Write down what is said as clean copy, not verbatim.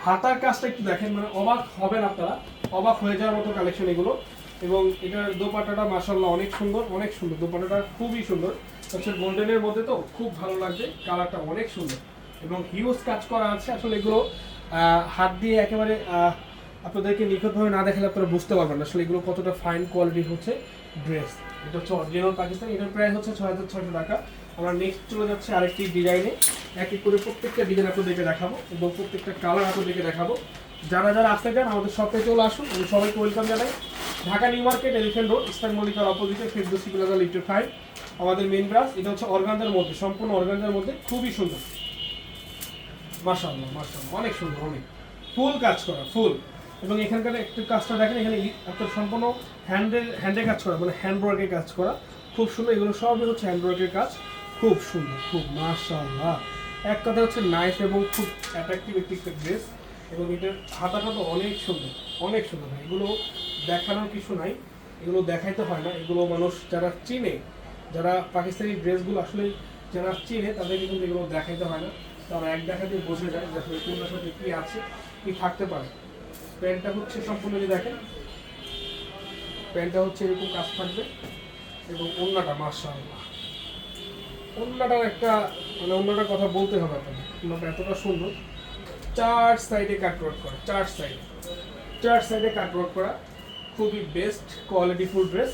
হাতার কাজটা একটু দেখেন, মানে অবাক হবেন আপনারা, অবাক হয়ে যাওয়ার মতো কালেকশন এগুলো। এবং এটার দোপাট্টাটা মাশাআল্লাহ অনেক সুন্দর, অনেক সুন্দর দোপাট্টাটা, খুবই সুন্দর। হচ্ছে গোল্ডেনের মধ্যে তো খুব ভালো লাগছে, কালারটা অনেক সুন্দর এবং হিউজ কাজ করা আছে। আসলে এগুলো হাত দিয়ে একেবারে আপনাদেরকে নিখুঁতভাবে না দেখালে আপনারা বুঝতে পারবেন না আসলে এগুলো কতটা ফাইন কোয়ালিটি হচ্ছে ড্রেস। এটা হচ্ছে অরিজিনাল পাকিস্তানি, এটার প্রাইস হচ্ছে 6,600 টাকা। আমরা নেক্সট চলে যাচ্ছি আরেকটি ডিজাইনে, এক এক করে প্রত্যেকটা ডিজাইন আপনাদেরকে দেখাবো এবং প্রত্যেকটা কালার আপনাদেরকে দেখাবো। যারা যারা আসতে চান আমাদের শপে চলে আসুন, আমি সবাইকে ওয়েলকাম জানাই। Dhaka New Market, Elephant Road, Eastern মল্লিকার অপোজিটে ফেরদৌসী প্লাজা লিফট 5 আমাদের মেইন ব্রাঞ্চ। এটা হচ্ছে অর্গানজার মধ্যে, সম্পূর্ণ অর্গানজার মধ্যে, খুবই সুন্দর মাশাআল্লাহ মাশাআল্লাহ, অনেক সুন্দর, অনেক ফুল কাজ করা, ফুল। এবং এখানকার একটু কাজটা দেখেন, এখানে আপনার সম্পূর্ণ হ্যান্ডে কাজ করা, মানে হ্যান্ডওয়ার্কের কাজ করা, খুব সুন্দর। এগুলো সবই হচ্ছে হ্যান্ডওয়ার্কের কাজ, খুব সুন্দর, খুব মাশাআল্লাহ। এক কথা হচ্ছে নাইস এবং খুব অ্যাট্রাকটিভ একটি ড্রেস। এবং এটার হাতাটা তো অনেক সুন্দর, অনেক সুন্দর। এগুলো দেখানোর কিছু নাই, এগুলো দেখাইতে হয় না। এগুলো মানুষ যারা চিনে, যারা পাকিস্তানি ড্রেসগুলো আসলে যারা চিনে, তাদেরকে কিন্তু এগুলো দেখাইতে হয় না, তারা এক দেখাতে বোঝা যায় যে আসলে কোনটার সাথে কী আছে, কী থাকতে পারে। প্যান্টটা হচ্ছে সম্পূর্ণ, যদি দেখেন প্যান্টটা হচ্ছে এরকম কাজ থাকবে এবং ওড়নাটা মাশাআল্লাহ, ওড়নাটার একটা মানে ওড়নাটার কথা বলতে হবে আপনাকে, ওড়নাটা এতটা সুন্দর। চার সাইডে কাটওয়ার্ক করা, চার সাইডে কাটওয়ার্ক করা, খুবই বেস্ট কোয়ালিটি ফুল ড্রেস।